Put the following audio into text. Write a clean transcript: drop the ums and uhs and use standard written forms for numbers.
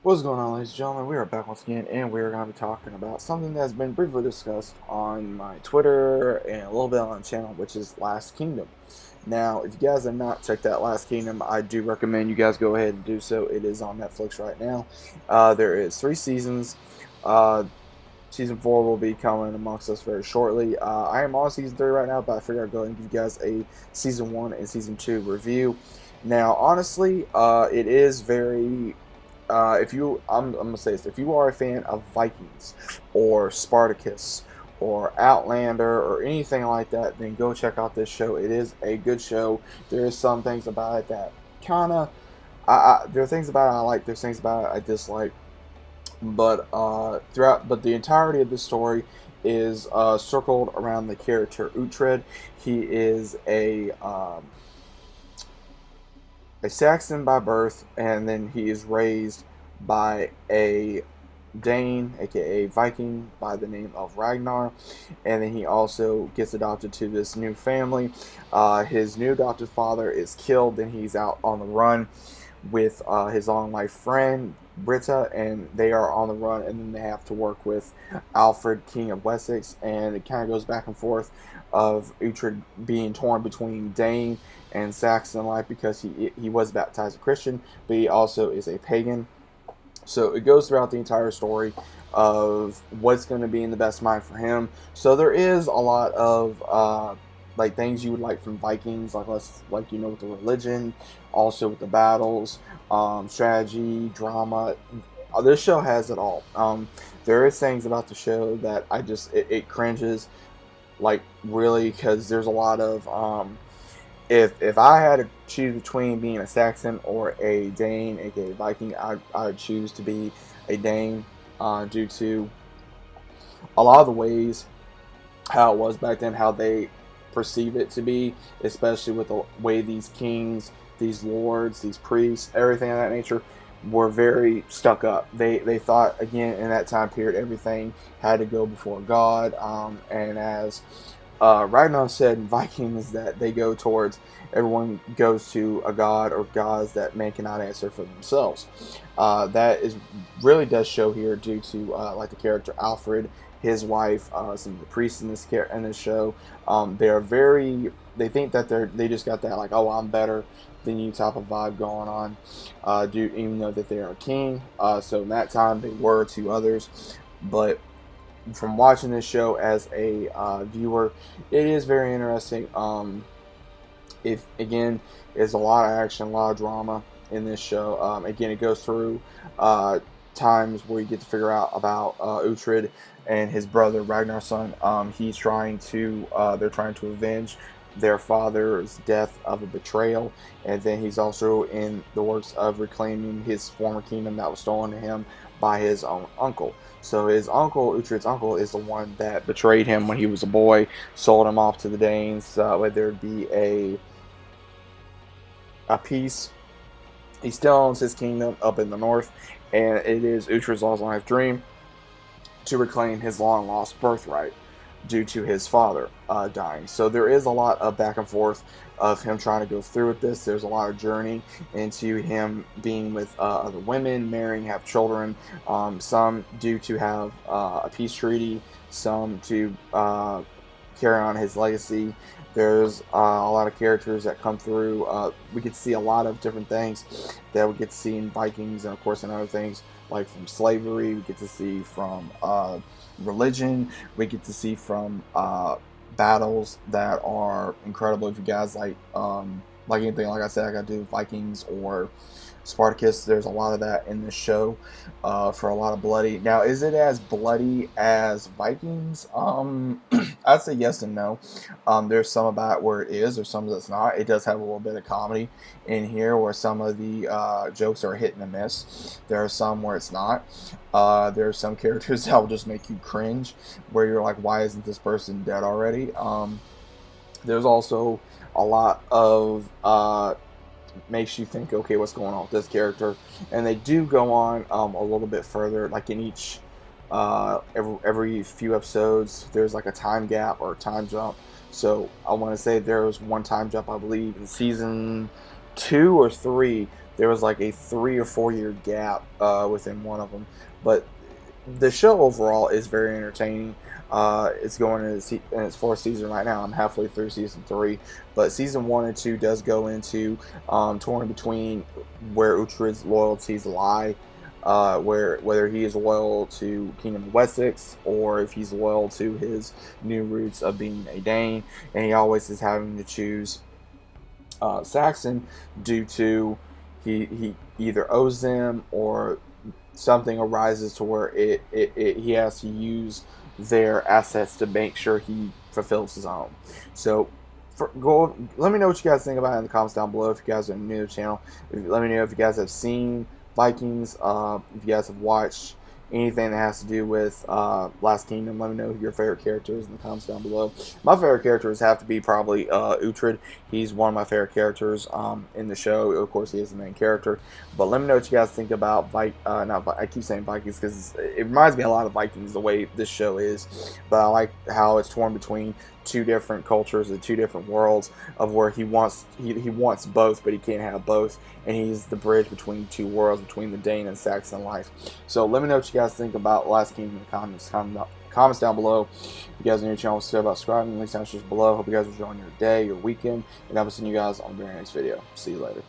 What's going on, ladies and gentlemen? We are back once again, and we are going to be talking about something that's been briefly discussed on my Twitter and a little bit on the channel, which is Last Kingdom. Now, if you guys have not checked out Last Kingdom, I do recommend you guys go ahead and do so. It is on Netflix right now. There is 3 seasons. Uh, Season 4 will be coming amongst us very shortly. I am on Season 3 right now, but I figured I'd go ahead and give you guys a Season 1 and Season 2 review. Now, honestly, it is very I'm gonna say this: if you are a fan of Vikings or Spartacus or Outlander or anything like that, then go check out this show. It is a good show. There is some things about it that kind of, there are things about it I like. There's things about it I dislike. But but the entirety of the story is circled around the character Uhtred. He is a Saxon by birth, and then he is raised by a Dane, aka Viking, by the name of Ragnar, and then he also gets adopted to this new family. His new adopted father is killed, and he's out on the run with his long life friend Britta, and they are on the run, and then they have to work with Alfred, King of Wessex, and it kind of goes back and forth of Uhtred being torn between Dane and Saxon life because he was baptized a Christian, but he also is a pagan. So it goes throughout the entire story of what's going to be in the best mind for him. So there is a lot of like things you would like from Vikings, like with the religion, also with the battles, strategy, drama. This show has it all. There is things about the show that it cringes, like really, because there's a lot of if I had to choose between being a Saxon or a Dane, aka Viking, I'd choose to be a Dane due to a lot of the ways how it was back then, how they perceive it to be, especially with the way these kings, these lords, these priests, everything of that nature were very stuck up. They thought, again, in that time period, everything had to go before God, and as Ragnar said in Vikings, that they go towards, everyone goes to a god or gods that man cannot answer for themselves. That is really does show here due to like the character Alfred, his wife, some of the priests in this show. They are very, they think that they just got that, like, oh, I'm better than you type of vibe going on. Even though that they are a king. So in that time they were to others, but from watching this show as a viewer, it is very interesting. If again, there's a lot of action, a lot of drama in this show. Again, it goes through times where you get to figure out about Uhtred and his brother Ragnar's son. They're trying to avenge their father's death of a betrayal, and then he's also in the works of reclaiming his former kingdom that was stolen to him by his own uncle. So his uncle, Uhtred's uncle, is the one that betrayed him when he was a boy, sold him off to the Danes, where there'd be a peace. He still owns his kingdom up in the north, and it is Uhtred's life dream to reclaim his long lost birthright due to his father dying. So there is a lot of back and forth of him trying to go through with this. There's a lot of journey into him being with other women, marrying, have children, some due to have a peace treaty, some to carry on his legacy. There's a lot of characters that come through. We get to see a lot of different things that we get to see in Vikings, and of course in other things like from slavery. We get to see from religion. We get to see from battles that are incredible. If you guys like anything, like I said, I got to do Vikings or Spartacus. There's a lot of that in this show for a lot of bloody. Now, is it as bloody as Vikings? I'd say yes and no. There's some about it where it is, or some that's not. It does have a little bit of comedy in here where some of the jokes are hit and a miss. There are some where it's not. There are some characters that will just make you cringe, where you're like, why isn't this person dead already? There's also a lot of makes you think, okay, what's going on with this character? And they do go on a little bit further, like in each every few episodes, there's like a time gap or a time jump. So I want to say there was one time jump, I believe, in season 2 or 3 there was like a 3 or 4 year gap within one of them. But the show overall is very entertaining. It's going in its fourth season right now. I'm halfway through season 3, but season 1 and 2 does go into torn between where Uhtred's loyalties lie, whether he is loyal to Kingdom of Wessex or if he's loyal to his new roots of being a Dane, and he always is having to choose Saxon due to he either owes them or something arises to where he has to use their assets to make sure he fulfills his own. So let me know what you guys think about it in the comments down below. If you guys are new to the channel, let me know if you guys have seen Vikings, if you guys have watched anything that has to do with Last Kingdom. Let me know who your favorite character is in the comments down below. My favorite characters have to be probably Uhtred. He's one of my favorite characters in the show. Of course, he is the main character. But let me know what you guys think about I keep saying Vikings because it reminds me a lot of Vikings the way this show is. But I like how it's torn between two different cultures and two different worlds of where he wants both, but he can't have both, and he's the bridge between two worlds, between the Dane and Saxon life. So let me know what you guys think about Last Kingdom in the comments down below. If you guys are new to the channel, consider about subscribing. Links down just below. Hope you guys are enjoying your day, your weekend, and I will see you guys on the very next video. See you later.